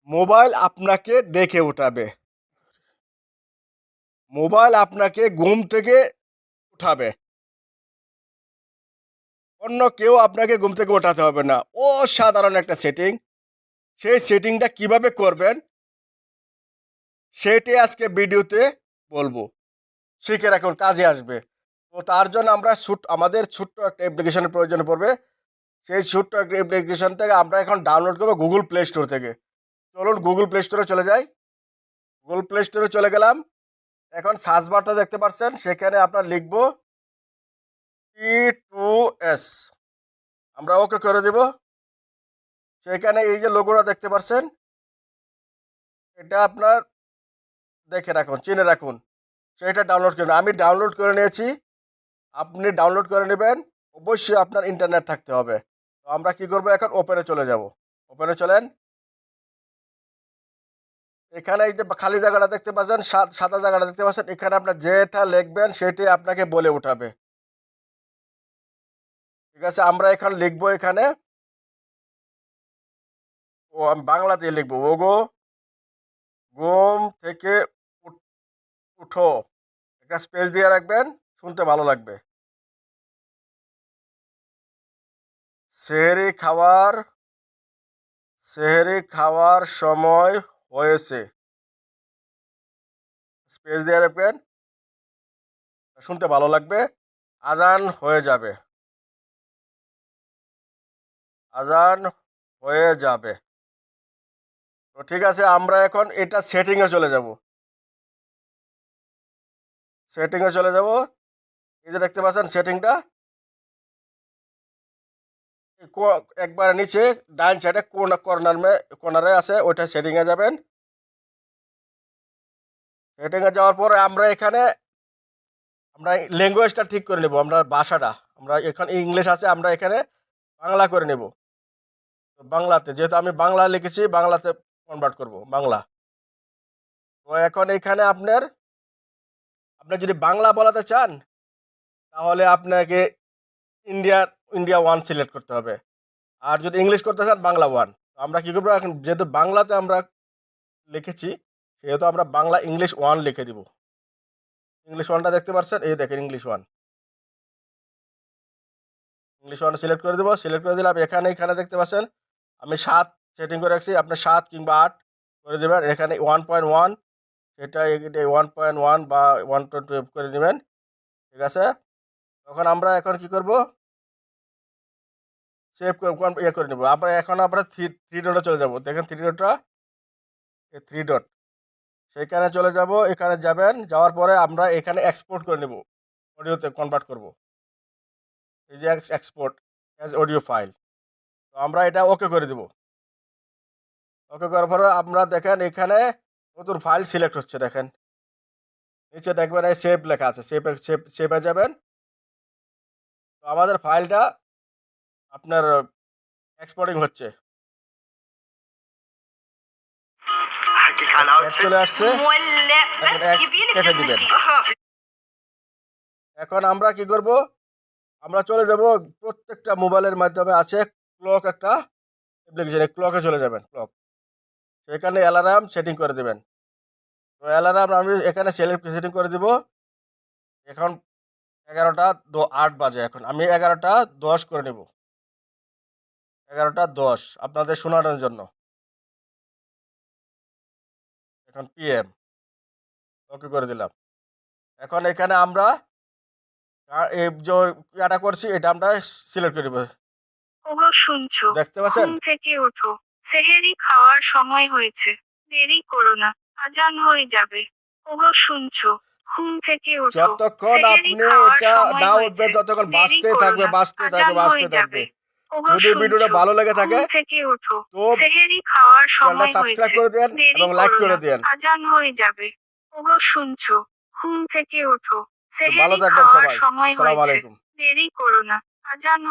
Mobile আপনাকে ডেকে উঠাবে। মোবাইল আপনাকে ঘুম থেকে উঠাবে। অন্য কেউ আপনাকে ঘুম থেকে ওঠাতে হবে না। অসাধারণ একটা সেটিং। সেই সেটিংটা কিভাবে করবেন সেটি আজকে ভিডিওতে বলবো। শিখে রাখুন, কাজে আসবে। তো তার জন্য আমরা আমাদের ছোট্ট একটা অ্যাপ্লিকেশনের প্রয়োজন পড়বে। সেই ছোট্ট একটা অ্যাপ্লিকেশনটাকে আমরা এখন ডাউনলোড করবো গুগল প্লে স্টোর থেকে। চলুন গুগল প্লে স্টোরে চলে যাই। গুগল প্লে স্টোরে চলে গেলাম। এখন সার্চ বারটা দেখতে পাচ্ছেন, সেখানে আপনার লিখবো P2S। আমরা ওকে করে দেব। সেখানে এই যে লোগোটা দেখতে পাচ্ছেন, এটা আপনার দেখে রাখুন, চিনে রাখুন। সেটা ডাউনলোড করবেন। আমি ডাউনলোড করে নিয়েছি, আপনি ডাউনলোড করে নেবেন। অবশ্যই আপনার ইন্টারনেট থাকতে হবে। তো আমরা কি করব, এখন ওপেনে চলে যাব। ওপেনে চলেন। এখানে এই যে খালি জায়গাটা দেখতে পাচ্ছেন, সাদা জায়গাটা দেখতে পাচ্ছেন, এখানে আপনার যেটা লিখবেন সেটাই আপনাকে বলে উঠাবে। ঠিক আছে, আমরা এখন লিখবো এখানে, আমি বাংলাতে লিখবো, ওগো ঘুম থেকে উঠো। একটা স্পেস দিয়ে রাখবেন, শুনতে ভালো লাগবে। সেহরি খাওয়ার সময় হয়েছে। স্পেস দিয়ে রাখবেন, শুনতে ভালো লাগবে। আজান হয়ে যাবে। আজান হয়ে যাবে। তো ঠিক আছে, আমরা এখন এটা সেটিংয়ে চলে যাব। সেটিংয়ে চলে যাব। এই যে দেখতে পাচ্ছেন সেটিংটা, একবারে নিচে ডান সাইডে কর্নারে আছে, ওইটা সেটিংয়ে যাবেন। সেটিংয়ে যাওয়ার পরে আমরা এখানে ল্যাঙ্গুয়েজটা ঠিক করে নেব। আমরা ভাষাটা, আমরা এখানে ইংলিশ আছে, আমরা এখানে বাংলা করে নেব। তো বাংলাতে, যেহেতু আমি বাংলা লিখেছি, বাংলাতে কনভার্ট করব, বাংলা। তো এখন এখানে আপনি যদি বাংলা বলাতে চান, তাহলে আপনাকে ইন্ডিয়া ইন্ডিয়া 1 সিলেক্ট করতে হবে। আর যদি ইংলিশ করতে চান, বাংলা 1। আমরা কি করবো, এখন যেহেতু বাংলাতে আমরা লিখেছি, সেহেতু আমরা বাংলা ইংলিশ 1 লিখে দিব। ইংলিশ 1টা দেখতে পাচ্ছেন, এই দেখেন ইংলিশ 1। ইংলিশ 1 সিলেক্ট করে দেবো। সিলেক্ট করে দিলাম। এখানে দেখতে পাচ্ছেন আমি 7 সেটিং করে রাখছি। আপনি 7 কিংবা 8 করে দেবেন। এখানে 1.1, এটা 1.1 বা 1.2 করে নেবেন। ঠিক আছে, তখন আমরা এখন কি করব, সেভ করে নেব। এখন আমরা থ্রি ডটে চলে যাব। দেখেন থ্রি ডটটা, এই থ্রি ডট, সেখানে চলে যাব। এখানে যাবেন, যাওয়ার পরে আমরা এখানে এক্সপোর্ট করে নেব, অডিওতে কনভার্ট করব। এই যে এক্সপোর্ট অ্যাজ অডিও ফাইল। তো আমরা এটা ওকে করে দেব। ওকে করার পরে আমরা দেখেন এখানে নতুন ফাইল সিলেক্ট হচ্ছে। দেখেন নিচে দেখবেন এই সেভ লেখা আছে, সেভে যাবেন। তো আমাদের ফাইলটা আপনার এক্সপোর্টিং হচ্ছে, চলে আসছে। কেটে দিবেন। এখন আমরা কি করব, আমরা চলে যাব, প্রত্যেকটা মোবাইলের মাধ্যমে আছে ক্লক, একটা অ্যাপ্লিকেশন, ক্লকে চলে যাবেন। ক্লক, সেখানে অ্যালার্ম সেটিং করে দেবেন। তো অ্যালার্ম আমি এখানে সেটিং করে দিব। এখন 11টা 8 বাজে। এখন আমি 11টা 10 করে নেব। 11টা 10 আপনাদের শোনানোর জন্য। এখন PM ওকে করে দিলাম। এখন এখানে আমরা এই যে এটা করছি, এটা আমরা সিলেক্ট করে দেব। ওগো শুনছো, দেখতে পাচ্ছেন, ঘুম থেকে ওঠো, সেহেরি খাওয়ার সময় হয়েছে, দেরি করো না, আজান হয়ে যাবে। ওগো শুনছো, ঘুম থেকে ওঠো, যতক্ষণ সেহেরি আপনি খাওয়ার এটা সময় না হয়েছে, উঠবেন, ততক্ষণ দেরি বাঁচতে করো থাকবে, না, বাঁচতে থাকবে, আজান বাঁচতে হয়ে থাকবে। যাবে। ওগো যদি ভিডিওটা শুনছো, ভালো লেগে ঘুম থাকে, থেকে ওঠো, তো সেহেরি খাওয়ার চ্যানেলটা সময় সাবস্ক্রাইব হয়েছে, করে দেন দেরি এবং লাইক করো করে না, দেন। আজান হয়ে যাবে। ওগো শুনছো, ঘুম থেকে ওঠো, ভালো সেহেরি থাকবেন খাওয়ার সবাই। সময় আসসালামু হয়েছে, আলাইকুম। দেরি করো না, আজান